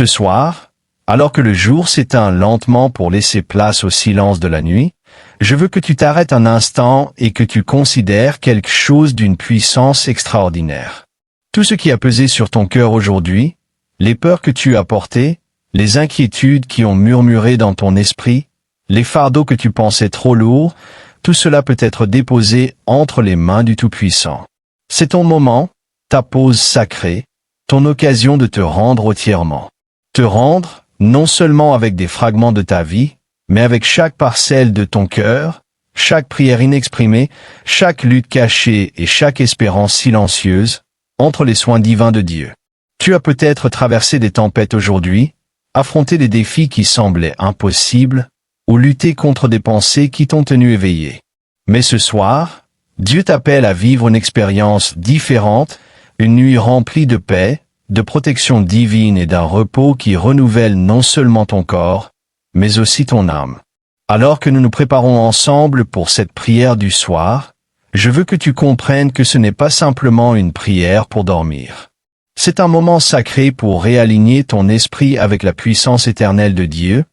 Ce soir, alors que le jour s'éteint lentement pour laisser place au silence de la nuit, je veux que tu t'arrêtes un instant et que tu considères quelque chose d'une puissance extraordinaire. Tout ce qui a pesé sur ton cœur aujourd'hui, les peurs que tu as portées, les inquiétudes qui ont murmuré dans ton esprit, les fardeaux que tu pensais trop lourds, tout cela peut être déposé entre les mains du Tout-Puissant. C'est ton moment, ta pause sacrée, ton occasion de te rendre entièrement. Te rendre, non seulement avec des fragments de ta vie, mais avec chaque parcelle de ton cœur, chaque prière inexprimée, chaque lutte cachée et chaque espérance silencieuse, entre les soins divins de Dieu. Tu as peut-être traversé des tempêtes aujourd'hui, affronté des défis qui semblaient impossibles, ou lutté contre des pensées qui t'ont tenu éveillé. Mais ce soir, Dieu t'appelle à vivre une expérience différente, une nuit remplie de paix, de protection divine et d'un repos qui renouvelle non seulement ton corps, mais aussi ton âme. Alors que nous nous préparons ensemble pour cette prière du soir, je veux que tu comprennes que ce n'est pas simplement une prière pour dormir. C'est un moment sacré pour réaligner ton esprit avec la puissance éternelle de Dieu,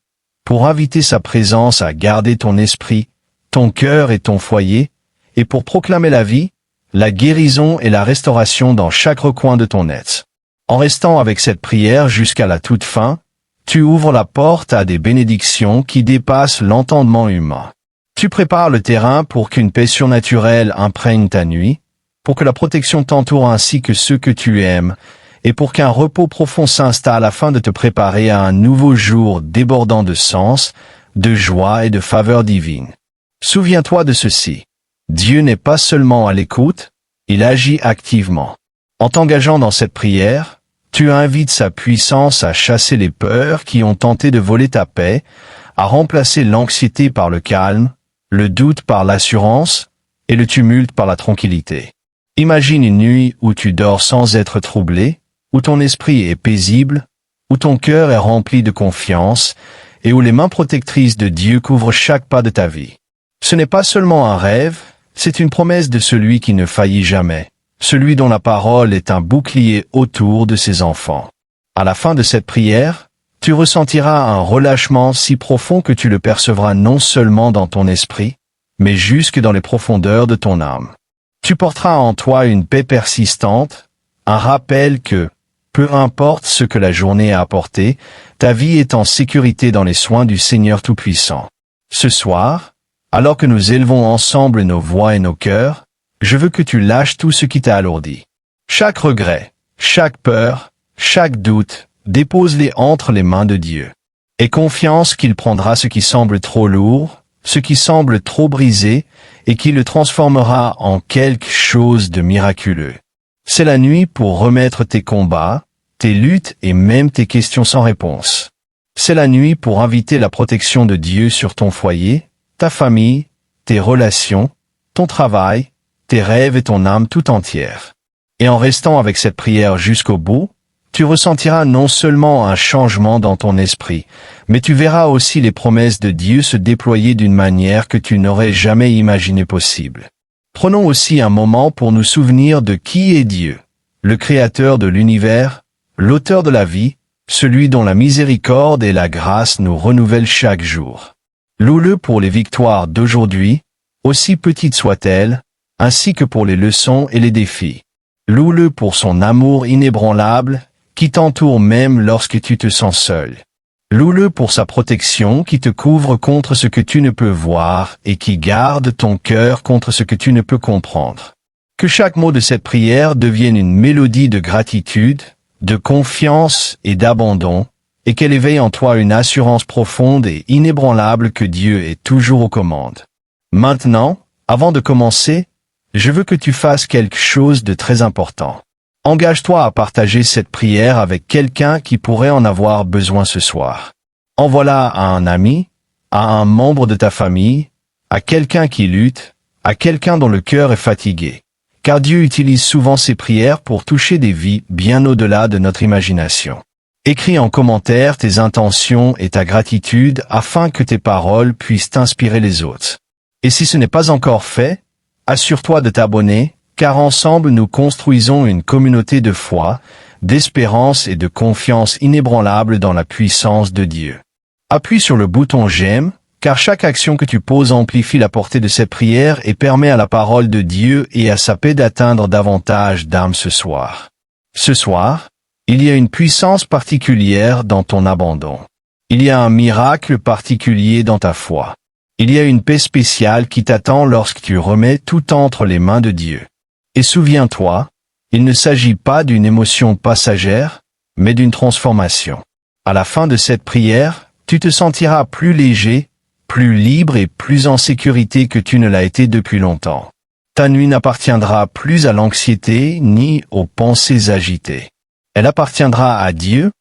pour inviter sa présence à garder ton esprit, ton cœur et ton foyer, et pour proclamer la vie, la guérison et la restauration dans chaque recoin de ton être. En restant avec cette prière jusqu'à la toute fin, tu ouvres la porte à des bénédictions qui dépassent l'entendement humain. Tu prépares le terrain pour qu'une paix surnaturelle imprègne ta nuit, pour que la protection t'entoure ainsi que ceux que tu aimes, et pour qu'un repos profond s'installe afin de te préparer à un nouveau jour débordant de sens, de joie et de faveur divine. Souviens-toi de ceci. Dieu n'est pas seulement à l'écoute, il agit activement. En t'engageant dans cette prière, tu invites sa puissance à chasser les peurs qui ont tenté de voler ta paix, à remplacer l'anxiété par le calme, le doute par l'assurance et le tumulte par la tranquillité. Imagine une nuit où tu dors sans être troublé, où ton esprit est paisible, où ton cœur est rempli de confiance et où les mains protectrices de Dieu couvrent chaque pas de ta vie. Ce n'est pas seulement un rêve, c'est une promesse de celui qui ne faillit jamais, celui dont la parole est un bouclier autour de ses enfants. À la fin de cette prière, tu ressentiras un relâchement si profond que tu le percevras non seulement dans ton esprit, mais jusque dans les profondeurs de ton âme. Tu porteras en toi une paix persistante, un rappel que, peu importe ce que la journée a apporté, ta vie est en sécurité dans les soins du Seigneur Tout-Puissant. Ce soir, alors que nous élevons ensemble nos voix et nos cœurs, je veux que tu lâches tout ce qui t'a alourdi. Chaque regret, chaque peur, chaque doute, dépose-les entre les mains de Dieu. Aie confiance qu'il prendra ce qui semble trop lourd, ce qui semble trop brisé, et qu'il le transformera en quelque chose de miraculeux. C'est la nuit pour remettre tes combats, tes luttes et même tes questions sans réponse. C'est la nuit pour inviter la protection de Dieu sur ton foyer, ta famille, tes relations, ton travail, tes rêves et ton âme tout entière. Et en restant avec cette prière jusqu'au bout, tu ressentiras non seulement un changement dans ton esprit, mais tu verras aussi les promesses de Dieu se déployer d'une manière que tu n'aurais jamais imaginé possible. Prenons aussi un moment pour nous souvenir de qui est Dieu, le Créateur de l'univers, l'auteur de la vie, celui dont la miséricorde et la grâce nous renouvellent chaque jour. Loue-le pour les victoires d'aujourd'hui, aussi petites soient-elles, ainsi que pour les leçons et les défis. Loue-le pour son amour inébranlable, qui t'entoure même lorsque tu te sens seul. Loue-le pour sa protection qui te couvre contre ce que tu ne peux voir et qui garde ton cœur contre ce que tu ne peux comprendre. Que chaque mot de cette prière devienne une mélodie de gratitude, de confiance et d'abandon, et qu'elle éveille en toi une assurance profonde et inébranlable que Dieu est toujours aux commandes. Maintenant, avant de commencer, je veux que tu fasses quelque chose de très important. Engage-toi à partager cette prière avec quelqu'un qui pourrait en avoir besoin ce soir. Envoie-la à un ami, à un membre de ta famille, à quelqu'un qui lutte, à quelqu'un dont le cœur est fatigué. Car Dieu utilise souvent ces prières pour toucher des vies bien au-delà de notre imagination. Écris en commentaire tes intentions et ta gratitude afin que tes paroles puissent inspirer les autres. Et si ce n'est pas encore fait, assure-toi de t'abonner, car ensemble nous construisons une communauté de foi, d'espérance et de confiance inébranlable dans la puissance de Dieu. Appuie sur le bouton j'aime, car chaque action que tu poses amplifie la portée de cette prière et permet à la parole de Dieu et à sa paix d'atteindre davantage d'âmes ce soir. Ce soir, il y a une puissance particulière dans ton abandon. Il y a un miracle particulier dans ta foi. Il y a une paix spéciale qui t'attend lorsque tu remets tout entre les mains de Dieu. Et souviens-toi, il ne s'agit pas d'une émotion passagère, mais d'une transformation. À la fin de cette prière, tu te sentiras plus léger, plus libre et plus en sécurité que tu ne l'as été depuis longtemps. Ta nuit n'appartiendra plus à l'anxiété ni aux pensées agitées. Elle appartiendra à Dieu,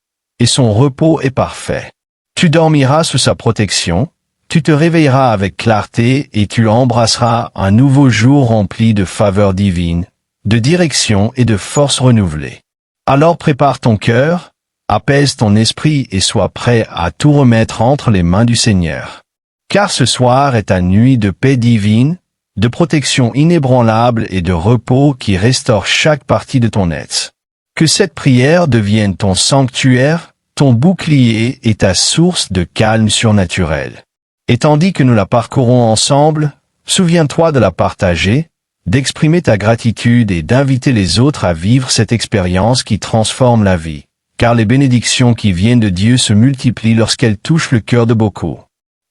et son repos est parfait. Tu dormiras sous sa protection, tu te réveilleras avec clarté et tu embrasseras un nouveau jour rempli de faveurs divines, de direction et de force renouvelée. Alors prépare ton cœur, apaise ton esprit et sois prêt à tout remettre entre les mains du Seigneur. Car ce soir est ta nuit de paix divine, de protection inébranlable et de repos qui restaure chaque partie de ton être. Que cette prière devienne ton sanctuaire, ton bouclier et ta source de calme surnaturel. Et tandis que nous la parcourons ensemble, souviens-toi de la partager, d'exprimer ta gratitude et d'inviter les autres à vivre cette expérience qui transforme la vie, car les bénédictions qui viennent de Dieu se multiplient lorsqu'elles touchent le cœur de beaucoup.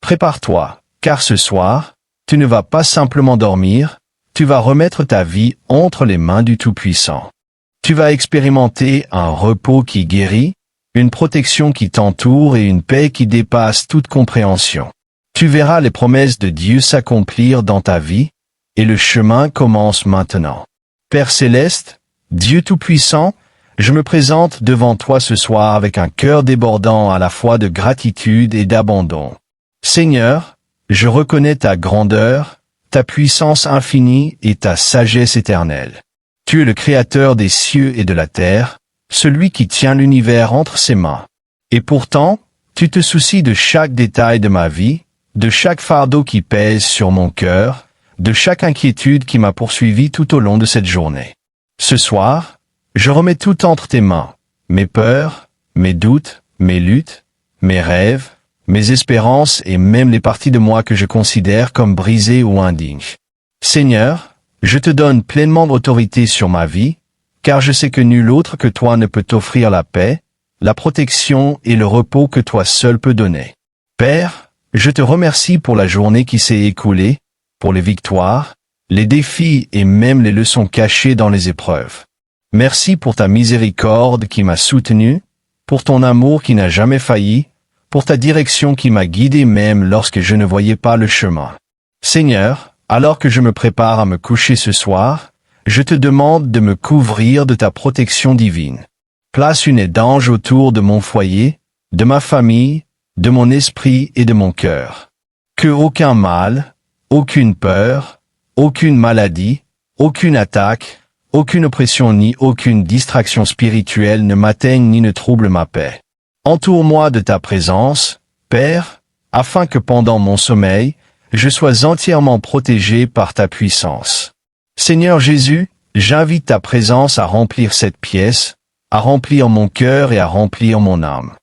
Prépare-toi, car ce soir, tu ne vas pas simplement dormir, tu vas remettre ta vie entre les mains du Tout-Puissant. Tu vas expérimenter un repos qui guérit, une protection qui t'entoure et une paix qui dépasse toute compréhension. Tu verras les promesses de Dieu s'accomplir dans ta vie, et le chemin commence maintenant. Père céleste, Dieu Tout-Puissant, je me présente devant toi ce soir avec un cœur débordant à la fois de gratitude et d'abandon. Seigneur, je reconnais ta grandeur, ta puissance infinie et ta sagesse éternelle. Tu es le Créateur des cieux et de la terre, celui qui tient l'univers entre ses mains. Et pourtant, tu te soucies de chaque détail de ma vie, de chaque fardeau qui pèse sur mon cœur, de chaque inquiétude qui m'a poursuivi tout au long de cette journée. Ce soir, je remets tout entre tes mains, mes peurs, mes doutes, mes luttes, mes rêves, mes espérances et même les parties de moi que je considère comme brisées ou indignes. Seigneur, je te donne pleinement d'autorité sur ma vie, car je sais que nul autre que toi ne peut t'offrir la paix, la protection et le repos que toi seul peux donner. Père, je te remercie pour la journée qui s'est écoulée, pour les victoires, les défis et même les leçons cachées dans les épreuves. Merci pour ta miséricorde qui m'a soutenu, pour ton amour qui n'a jamais failli, pour ta direction qui m'a guidé même lorsque je ne voyais pas le chemin. Seigneur, alors que je me prépare à me coucher ce soir, je te demande de me couvrir de ta protection divine. Place une aide d'ange autour de mon foyer, de ma famille, de mon esprit et de mon cœur. Que aucun mal, aucune peur, aucune maladie, aucune attaque, aucune oppression ni aucune distraction spirituelle ne m'atteigne ni ne trouble ma paix. Entoure-moi de ta présence, Père, afin que pendant mon sommeil, je sois entièrement protégé par ta puissance. Seigneur Jésus, j'invite ta présence à remplir cette pièce, à remplir mon cœur et à remplir mon âme.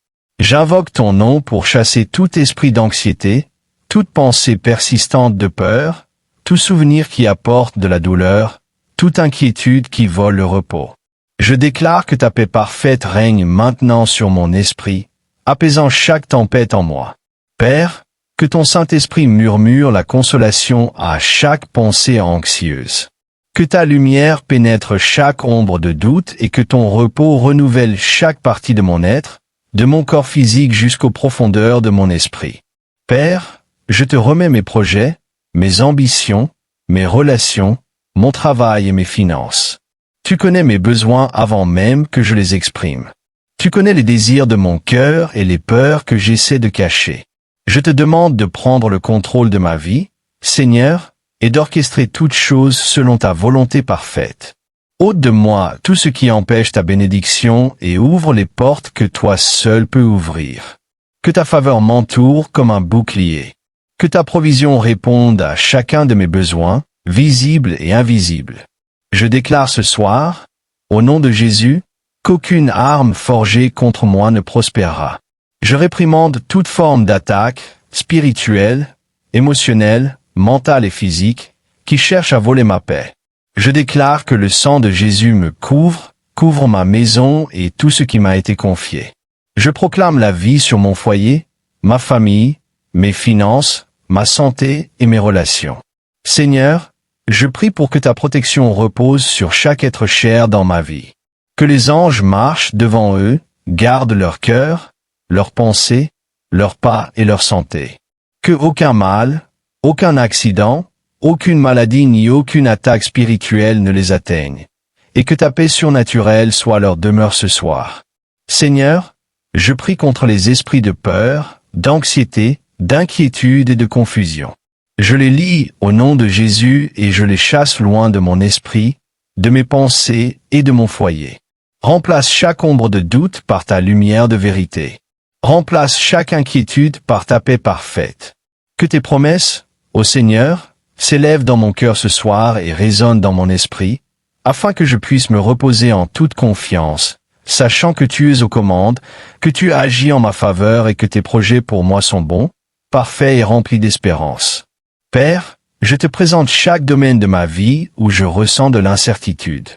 J'invoque ton nom pour chasser tout esprit d'anxiété, toute pensée persistante de peur, tout souvenir qui apporte de la douleur, toute inquiétude qui vole le repos. Je déclare que ta paix parfaite règne maintenant sur mon esprit, apaisant chaque tempête en moi. Père, que ton Saint-Esprit murmure la consolation à chaque pensée anxieuse. Que ta lumière pénètre chaque ombre de doute et que ton repos renouvelle chaque partie de mon être, de mon corps physique jusqu'aux profondeurs de mon esprit. Père, je te remets mes projets, mes ambitions, mes relations, mon travail et mes finances. Tu connais mes besoins avant même que je les exprime. Tu connais les désirs de mon cœur et les peurs que j'essaie de cacher. Je te demande de prendre le contrôle de ma vie, Seigneur, et d'orchestrer toutes choses selon ta volonté parfaite. Ôte de moi tout ce qui empêche ta bénédiction et ouvre les portes que toi seul peux ouvrir. Que ta faveur m'entoure comme un bouclier. Que ta provision réponde à chacun de mes besoins, visibles et invisibles. Je déclare ce soir, au nom de Jésus, qu'aucune arme forgée contre moi ne prospérera. Je réprimande toute forme d'attaque, spirituelle, émotionnelle, mentale et physique, qui cherche à voler ma paix. Je déclare que le sang de Jésus me couvre ma maison et tout ce qui m'a été confié. Je proclame la vie sur mon foyer, ma famille, mes finances, ma santé et mes relations. Seigneur, je prie pour que ta protection repose sur chaque être cher dans ma vie. Que les anges marchent devant eux, gardent leur cœur, leurs pensées, leurs pas et leur santé. Que aucun mal, aucun accident, aucune maladie ni aucune attaque spirituelle ne les atteigne, et que ta paix surnaturelle soit leur demeure ce soir. Seigneur, je prie contre les esprits de peur, d'anxiété, d'inquiétude et de confusion. Je les lie au nom de Jésus et je les chasse loin de mon esprit, de mes pensées et de mon foyer. Remplace chaque ombre de doute par ta lumière de vérité. Remplace chaque inquiétude par ta paix parfaite. Que tes promesses, ô Seigneur, s'élèvent dans mon cœur ce soir et résonnent dans mon esprit, afin que je puisse me reposer en toute confiance, sachant que tu es aux commandes, que tu agis en ma faveur et que tes projets pour moi sont bons, parfaits et remplis d'espérance. Père, je te présente chaque domaine de ma vie où je ressens de l'incertitude.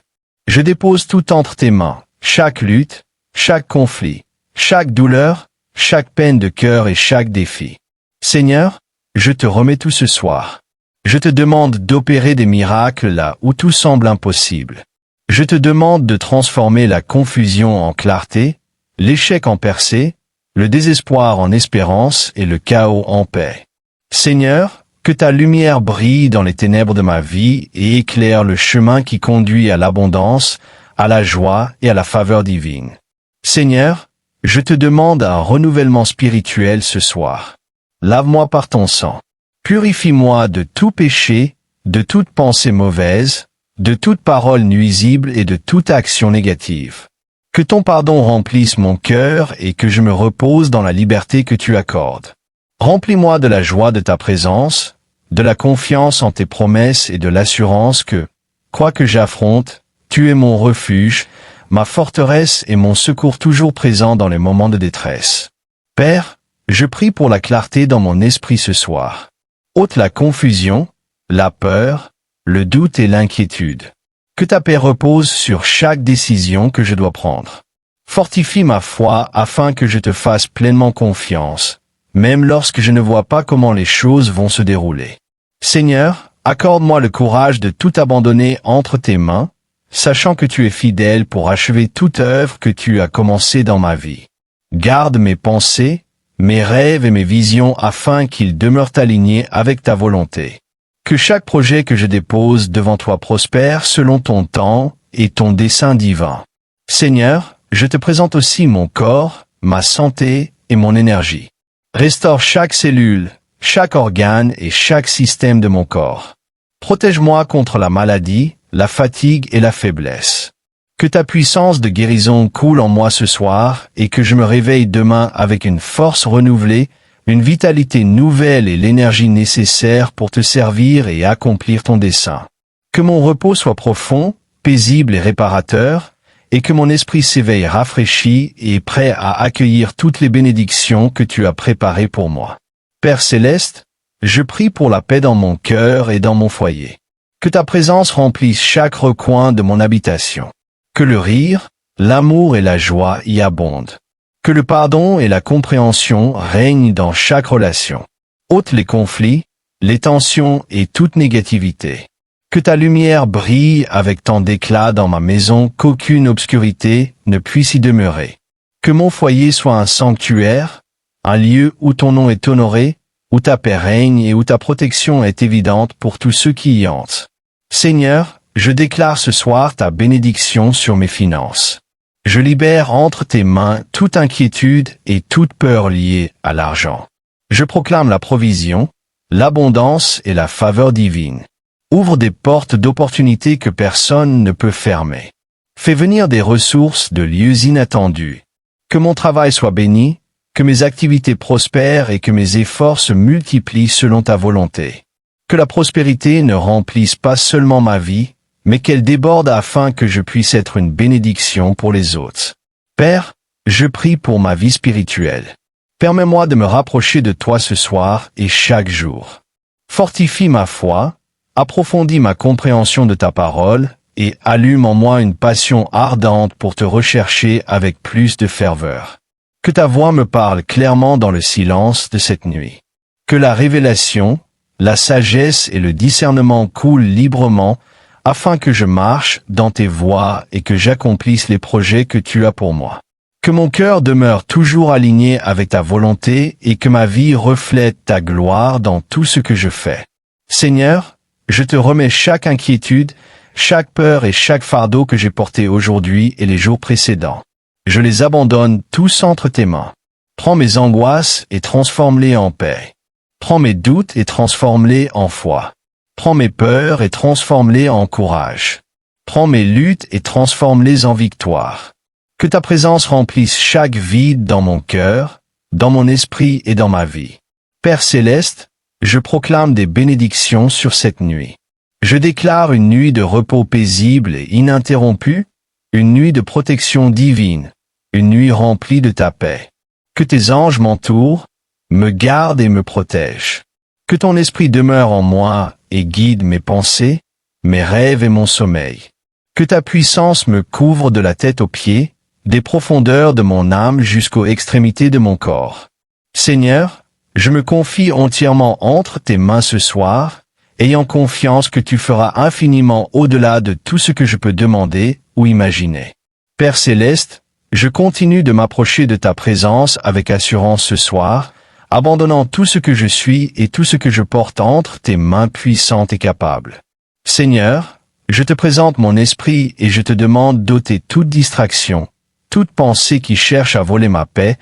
Je dépose tout entre tes mains, chaque lutte, chaque conflit, chaque douleur, chaque peine de cœur et chaque défi. Seigneur, je te remets tout ce soir. Je te demande d'opérer des miracles là où tout semble impossible. Je te demande de transformer la confusion en clarté, l'échec en percée, le désespoir en espérance et le chaos en paix. Seigneur, que ta lumière brille dans les ténèbres de ma vie et éclaire le chemin qui conduit à l'abondance, à la joie et à la faveur divine. Seigneur, je te demande un renouvellement spirituel ce soir. Lave-moi par ton sang. Purifie-moi de tout péché, de toute pensée mauvaise, de toute parole nuisible et de toute action négative. Que ton pardon remplisse mon cœur et que je me repose dans la liberté que tu accordes. Remplis-moi de la joie de ta présence, de la confiance en tes promesses et de l'assurance que, quoi que j'affronte, tu es mon refuge, ma forteresse et mon secours toujours présent dans les moments de détresse. Père, je prie pour la clarté dans mon esprit ce soir. Ôte la confusion, la peur, le doute et l'inquiétude. Que ta paix repose sur chaque décision que je dois prendre. Fortifie ma foi afin que je te fasse pleinement confiance, même lorsque je ne vois pas comment les choses vont se dérouler. Seigneur, accorde-moi le courage de tout abandonner entre tes mains, sachant que tu es fidèle pour achever toute œuvre que tu as commencée dans ma vie. Garde mes pensées, mes rêves et mes visions afin qu'ils demeurent alignés avec ta volonté. Que chaque projet que je dépose devant toi prospère selon ton temps et ton dessein divin. Seigneur, je te présente aussi mon corps, ma santé et mon énergie. Restaure chaque cellule, chaque organe et chaque système de mon corps. Protège-moi contre la maladie, la fatigue et la faiblesse. Que ta puissance de guérison coule en moi ce soir et que je me réveille demain avec une force renouvelée, une vitalité nouvelle et l'énergie nécessaire pour te servir et accomplir ton dessein. Que mon repos soit profond, paisible et réparateur, et que mon esprit s'éveille rafraîchi et prêt à accueillir toutes les bénédictions que tu as préparées pour moi. Père céleste, je prie pour la paix dans mon cœur et dans mon foyer. Que ta présence remplisse chaque recoin de mon habitation. Que le rire, l'amour et la joie y abondent. Que le pardon et la compréhension règnent dans chaque relation. Ôte les conflits, les tensions et toute négativité. Que ta lumière brille avec tant d'éclat dans ma maison qu'aucune obscurité ne puisse y demeurer. Que mon foyer soit un sanctuaire, un lieu où ton nom est honoré, où ta paix règne et où ta protection est évidente pour tous ceux qui y entrent. Seigneur, je déclare ce soir ta bénédiction sur mes finances. Je libère entre tes mains toute inquiétude et toute peur liée à l'argent. Je proclame la provision, l'abondance et la faveur divine. Ouvre des portes d'opportunités que personne ne peut fermer. Fais venir des ressources de lieux inattendus. Que mon travail soit béni, que mes activités prospèrent et que mes efforts se multiplient selon ta volonté. Que la prospérité ne remplisse pas seulement ma vie, mais qu'elle déborde afin que je puisse être une bénédiction pour les autres. Père, je prie pour ma vie spirituelle. Permets-moi de me rapprocher de toi ce soir et chaque jour. Fortifie ma foi, approfondis ma compréhension de ta parole, et allume en moi une passion ardente pour te rechercher avec plus de ferveur. Que ta voix me parle clairement dans le silence de cette nuit. Que la révélation, la sagesse et le discernement coulent librement, afin que je marche dans tes voies et que j'accomplisse les projets que tu as pour moi. Que mon cœur demeure toujours aligné avec ta volonté et que ma vie reflète ta gloire dans tout ce que je fais. Seigneur, je te remets chaque inquiétude, chaque peur et chaque fardeau que j'ai porté aujourd'hui et les jours précédents. Je les abandonne tous entre tes mains. Prends mes angoisses et transforme-les en paix. Prends mes doutes et transforme-les en foi. Prends mes peurs et transforme-les en courage. Prends mes luttes et transforme-les en victoire. Que ta présence remplisse chaque vide dans mon cœur, dans mon esprit et dans ma vie. Père céleste, je proclame des bénédictions sur cette nuit. Je déclare une nuit de repos paisible et ininterrompu, une nuit de protection divine, une nuit remplie de ta paix. Que tes anges m'entourent, me gardent et me protègent. Que ton esprit demeure en moi et guide mes pensées, mes rêves et mon sommeil. Que ta puissance me couvre de la tête aux pieds, des profondeurs de mon âme jusqu'aux extrémités de mon corps. Seigneur, je me confie entièrement entre tes mains ce soir, ayant confiance que tu feras infiniment au-delà de tout ce que je peux demander ou imaginer. Père céleste, je continue de m'approcher de ta présence avec assurance ce soir, abandonnant tout ce que je suis et tout ce que je porte entre tes mains puissantes et capables. Seigneur, je te présente mon esprit et je te demande d'ôter toute distraction, toute pensée qui cherche à voler ma paix,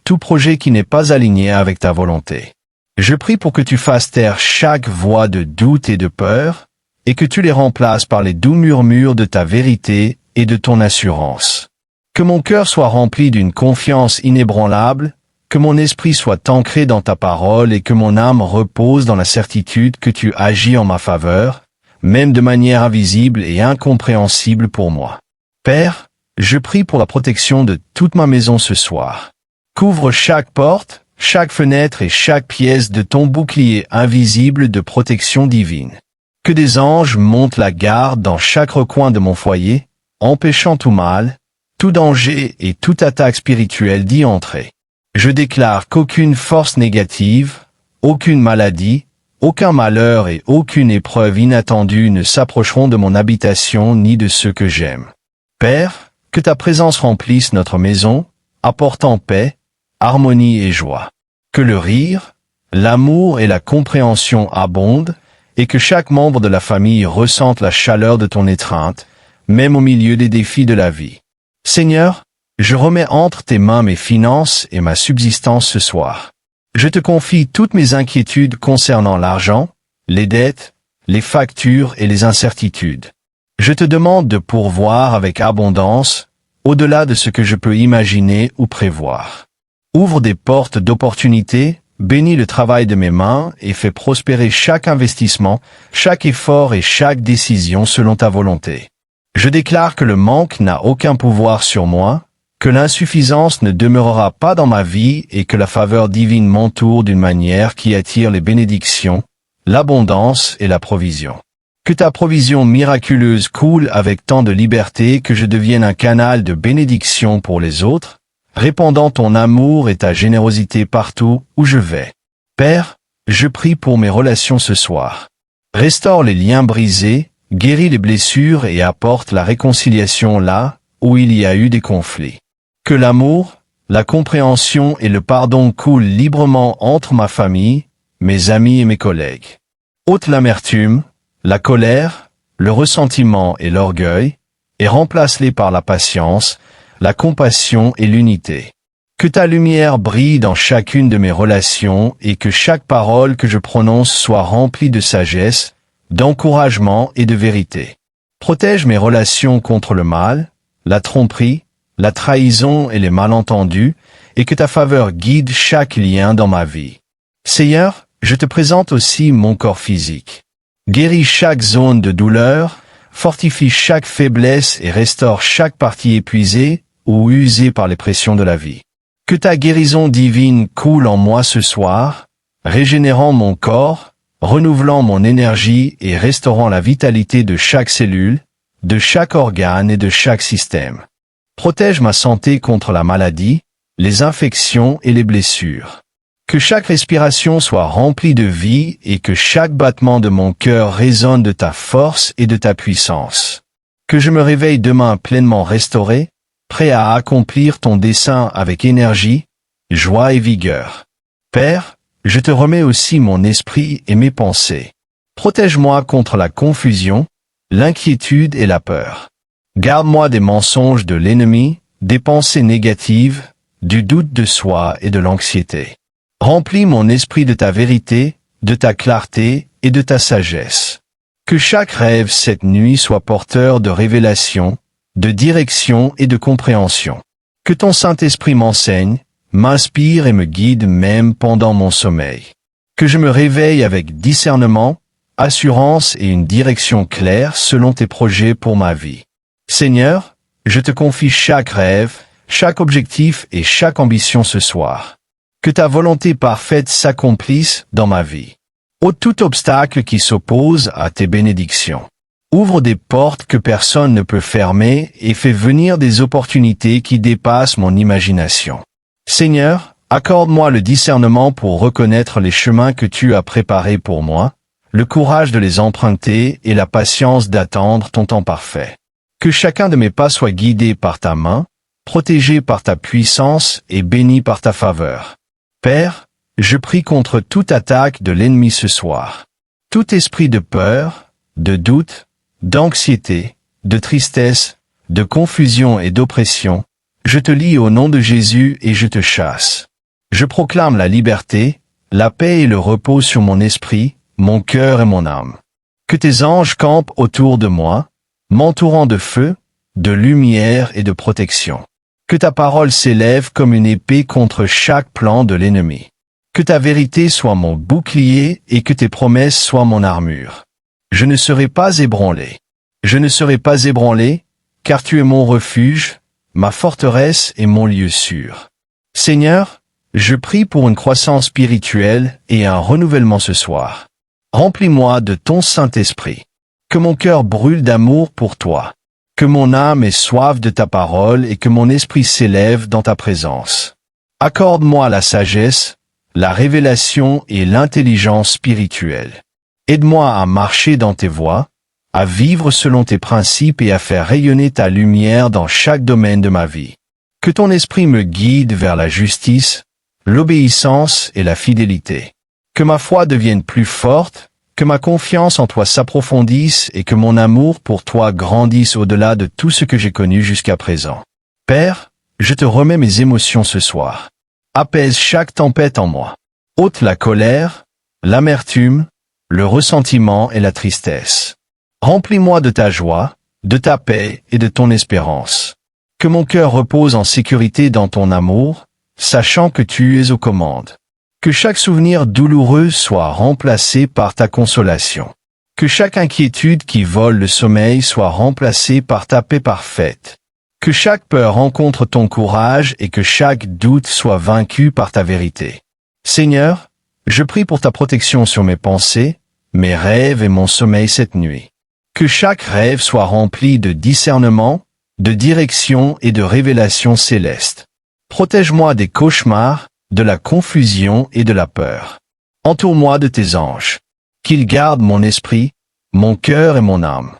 tout projet qui n'est pas aligné avec ta volonté. Je prie pour que tu fasses taire chaque voix de doute et de peur, et que tu les remplaces par les doux murmures de ta vérité et de ton assurance. Que mon cœur soit rempli d'une confiance inébranlable, que mon esprit soit ancré dans ta parole et que mon âme repose dans la certitude que tu agis en ma faveur, même de manière invisible et incompréhensible pour moi. Père, je prie pour la protection de toute ma maison ce soir. Couvre chaque porte, chaque fenêtre et chaque pièce de ton bouclier invisible de protection divine. Que des anges montent la garde dans chaque recoin de mon foyer, empêchant tout mal, tout danger et toute attaque spirituelle d'y entrer. Je déclare qu'aucune force négative, aucune maladie, aucun malheur et aucune épreuve inattendue ne s'approcheront de mon habitation ni de ceux que j'aime. Père, que ta présence remplisse notre maison, apportant paix, harmonie et joie. Que le rire, l'amour et la compréhension abondent, et que chaque membre de la famille ressente la chaleur de ton étreinte, même au milieu des défis de la vie. Seigneur, je remets entre tes mains mes finances et ma subsistance ce soir. Je te confie toutes mes inquiétudes concernant l'argent, les dettes, les factures et les incertitudes. Je te demande de pourvoir avec abondance, au-delà de ce que je peux imaginer ou prévoir. Ouvre des portes d'opportunité, bénis le travail de mes mains et fais prospérer chaque investissement, chaque effort et chaque décision selon ta volonté. Je déclare que le manque n'a aucun pouvoir sur moi, que l'insuffisance ne demeurera pas dans ma vie et que la faveur divine m'entoure d'une manière qui attire les bénédictions, l'abondance et la provision. Que ta provision miraculeuse coule avec tant de liberté que je devienne un canal de bénédiction pour les autres, répandant ton amour et ta générosité partout où je vais. Père, je prie pour mes relations ce soir. Restaure les liens brisés, guéris les blessures et apporte la réconciliation là où il y a eu des conflits. Que l'amour, la compréhension et le pardon coulent librement entre ma famille, mes amis et mes collègues. Ôte l'amertume, la colère, le ressentiment et l'orgueil, et remplace-les par la patience, la compassion et l'unité. Que ta lumière brille dans chacune de mes relations et que chaque parole que je prononce soit remplie de sagesse, d'encouragement et de vérité. Protège mes relations contre le mal, la tromperie, la trahison et les malentendus, et que ta faveur guide chaque lien dans ma vie. Seigneur, je te présente aussi mon corps physique. Guéris chaque zone de douleur, fortifie chaque faiblesse et restaure chaque partie épuisée ou usée par les pressions de la vie. Que ta guérison divine coule en moi ce soir, régénérant mon corps, renouvelant mon énergie et restaurant la vitalité de chaque cellule, de chaque organe et de chaque système. Protège ma santé contre la maladie, les infections et les blessures. Que chaque respiration soit remplie de vie et que chaque battement de mon cœur résonne de ta force et de ta puissance. Que je me réveille demain pleinement restauré, prêt à accomplir ton dessein avec énergie, joie et vigueur. Père, je te remets aussi mon esprit et mes pensées. Protège-moi contre la confusion, l'inquiétude et la peur. Garde-moi des mensonges de l'ennemi, des pensées négatives, du doute de soi et de l'anxiété. Remplis mon esprit de ta vérité, de ta clarté et de ta sagesse. Que chaque rêve cette nuit soit porteur de révélation, de direction et de compréhension. Que ton Saint-Esprit m'enseigne, m'inspire et me guide même pendant mon sommeil. Que je me réveille avec discernement, assurance et une direction claire selon tes projets pour ma vie. Seigneur, je te confie chaque rêve, chaque objectif et chaque ambition ce soir. Que ta volonté parfaite s'accomplisse dans ma vie. Ôte tout obstacle qui s'oppose à tes bénédictions. Ouvre des portes que personne ne peut fermer et fais venir des opportunités qui dépassent mon imagination. Seigneur, accorde-moi le discernement pour reconnaître les chemins que tu as préparés pour moi, le courage de les emprunter et la patience d'attendre ton temps parfait. Que chacun de mes pas soit guidé par ta main, protégé par ta puissance et béni par ta faveur. Père, je prie contre toute attaque de l'ennemi ce soir. Tout esprit de peur, de doute, d'anxiété, de tristesse, de confusion et d'oppression, je te lie au nom de Jésus et je te chasse. Je proclame la liberté, la paix et le repos sur mon esprit, mon cœur et mon âme. Que tes anges campent autour de moi, m'entourant de feu, de lumière et de protection. Que ta parole s'élève comme une épée contre chaque plan de l'ennemi. Que ta vérité soit mon bouclier et que tes promesses soient mon armure. Je ne serai pas ébranlé. Je ne serai pas ébranlé, car tu es mon refuge, ma forteresse et mon lieu sûr. Seigneur, je prie pour une croissance spirituelle et un renouvellement ce soir. Remplis-moi de ton Saint-Esprit. Que mon cœur brûle d'amour pour toi. Que mon âme ait soif de ta parole et que mon esprit s'élève dans ta présence. Accorde-moi la sagesse, la révélation et l'intelligence spirituelle. Aide-moi à marcher dans tes voies, à vivre selon tes principes et à faire rayonner ta lumière dans chaque domaine de ma vie. Que ton esprit me guide vers la justice, l'obéissance et la fidélité. Que ma foi devienne plus forte, que ma confiance en toi s'approfondisse et que mon amour pour toi grandisse au-delà de tout ce que j'ai connu jusqu'à présent. Père, je te remets mes émotions ce soir. Apaise chaque tempête en moi. Ôte la colère, l'amertume, le ressentiment et la tristesse. Remplis-moi de ta joie, de ta paix et de ton espérance. Que mon cœur repose en sécurité dans ton amour, sachant que tu es aux commandes. Que chaque souvenir douloureux soit remplacé par ta consolation. Que chaque inquiétude qui vole le sommeil soit remplacée par ta paix parfaite. Que chaque peur rencontre ton courage et que chaque doute soit vaincu par ta vérité. Seigneur, je prie pour ta protection sur mes pensées, mes rêves et mon sommeil cette nuit. Que chaque rêve soit rempli de discernement, de direction et de révélation céleste. Protège-moi des cauchemars, de la confusion et de la peur. Entoure-moi de tes anges. Qu'ils gardent mon esprit, mon cœur et mon âme.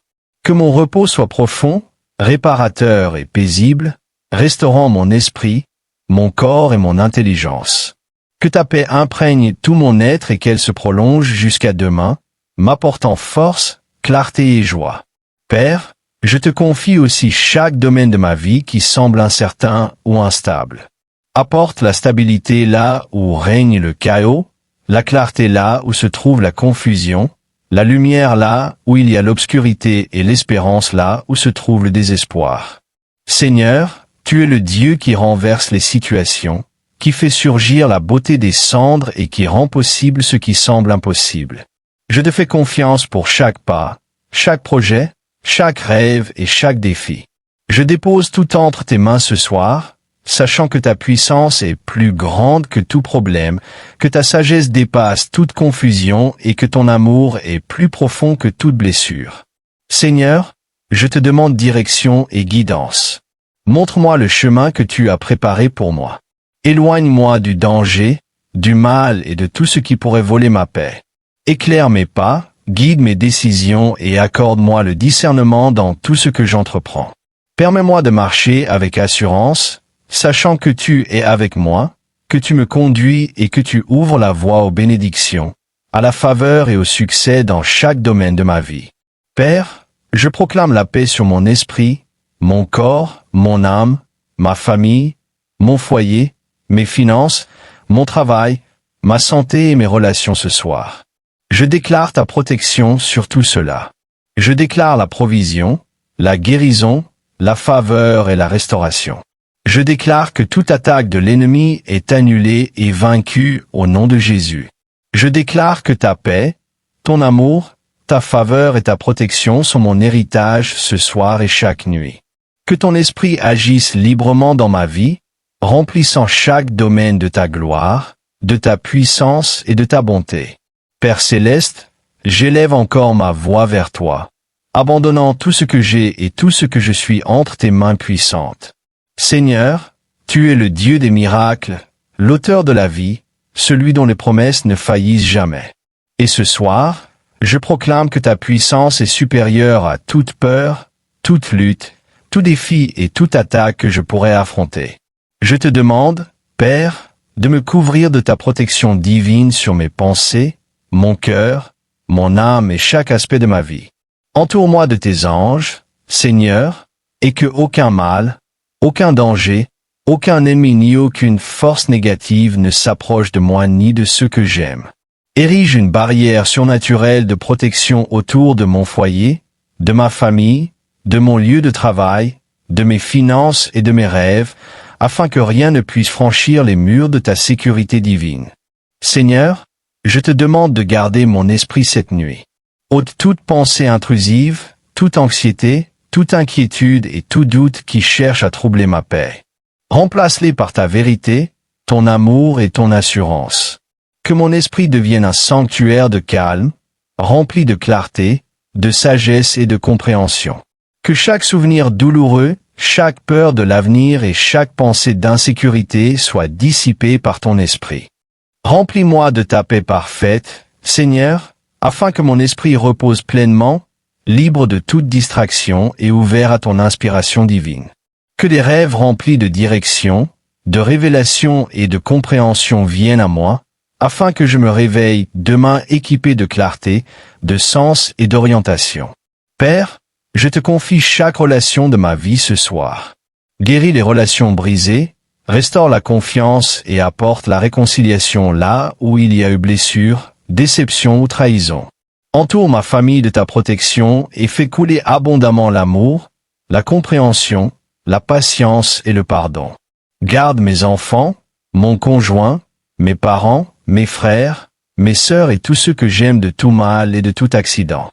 Que mon repos soit profond, réparateur et paisible, restaurant mon esprit, mon corps et mon intelligence. Que ta paix imprègne tout mon être et qu'elle se prolonge jusqu'à demain, m'apportant force, clarté et joie. Père, je te confie aussi chaque domaine de ma vie qui semble incertain ou instable. Apporte la stabilité là où règne le chaos, la clarté là où se trouve la confusion, la lumière là où il y a l'obscurité et l'espérance là où se trouve le désespoir. Seigneur, tu es le Dieu qui renverse les situations, qui fait surgir la beauté des cendres et qui rend possible ce qui semble impossible. Je te fais confiance pour chaque pas, chaque projet, chaque rêve et chaque défi. Je dépose tout entre tes mains ce soir, sachant que ta puissance est plus grande que tout problème, que ta sagesse dépasse toute confusion et que ton amour est plus profond que toute blessure. Seigneur, je te demande direction et guidance. Montre-moi le chemin que tu as préparé pour moi. Éloigne-moi du danger, du mal et de tout ce qui pourrait voler ma paix. Éclaire mes pas, guide mes décisions et accorde-moi le discernement dans tout ce que j'entreprends. Permets-moi de marcher avec assurance, sachant que tu es avec moi, que tu me conduis et que tu ouvres la voie aux bénédictions, à la faveur et au succès dans chaque domaine de ma vie. Père, je proclame la paix sur mon esprit, mon corps, mon âme, ma famille, mon foyer, mes finances, mon travail, ma santé et mes relations ce soir. Je déclare ta protection sur tout cela. Je déclare la provision, la guérison, la faveur et la restauration. Je déclare que toute attaque de l'ennemi est annulée et vaincue au nom de Jésus. Je déclare que ta paix, ton amour, ta faveur et ta protection sont mon héritage ce soir et chaque nuit. Que ton esprit agisse librement dans ma vie, remplissant chaque domaine de ta gloire, de ta puissance et de ta bonté. Père céleste, j'élève encore ma voix vers toi, abandonnant tout ce que j'ai et tout ce que je suis entre tes mains puissantes. Seigneur, tu es le Dieu des miracles, l'auteur de la vie, celui dont les promesses ne faillissent jamais. Et ce soir, je proclame que ta puissance est supérieure à toute peur, toute lutte, tout défi et toute attaque que je pourrais affronter. Je te demande, Père, de me couvrir de ta protection divine sur mes pensées, mon cœur, mon âme et chaque aspect de ma vie. Entoure-moi de tes anges, Seigneur, et que aucun mal, aucun danger, aucun ennemi ni aucune force négative ne s'approche de moi ni de ceux que j'aime. Érige une barrière surnaturelle de protection autour de mon foyer, de ma famille, de mon lieu de travail, de mes finances et de mes rêves, afin que rien ne puisse franchir les murs de ta sécurité divine. Seigneur, je te demande de garder mon esprit cette nuit. Ôte toute pensée intrusive, toute anxiété, toute inquiétude et tout doute qui cherche à troubler ma paix. Remplace-les par ta vérité, ton amour et ton assurance. Que mon esprit devienne un sanctuaire de calme, rempli de clarté, de sagesse et de compréhension. Que chaque souvenir douloureux, chaque peur de l'avenir et chaque pensée d'insécurité soit dissipée par ton esprit. Remplis-moi de ta paix parfaite, Seigneur, afin que mon esprit repose pleinement, libre de toute distraction et ouvert à ton inspiration divine. Que des rêves remplis de direction, de révélation et de compréhension viennent à moi, afin que je me réveille demain équipé de clarté, de sens et d'orientation. Père, je te confie chaque relation de ma vie ce soir. Guéris les relations brisées, restaure la confiance et apporte la réconciliation là où il y a eu blessure, déception ou trahison. Entoure ma famille de ta protection et fais couler abondamment l'amour, la compréhension, la patience et le pardon. Garde mes enfants, mon conjoint, mes parents, mes frères, mes sœurs et tous ceux que j'aime de tout mal et de tout accident.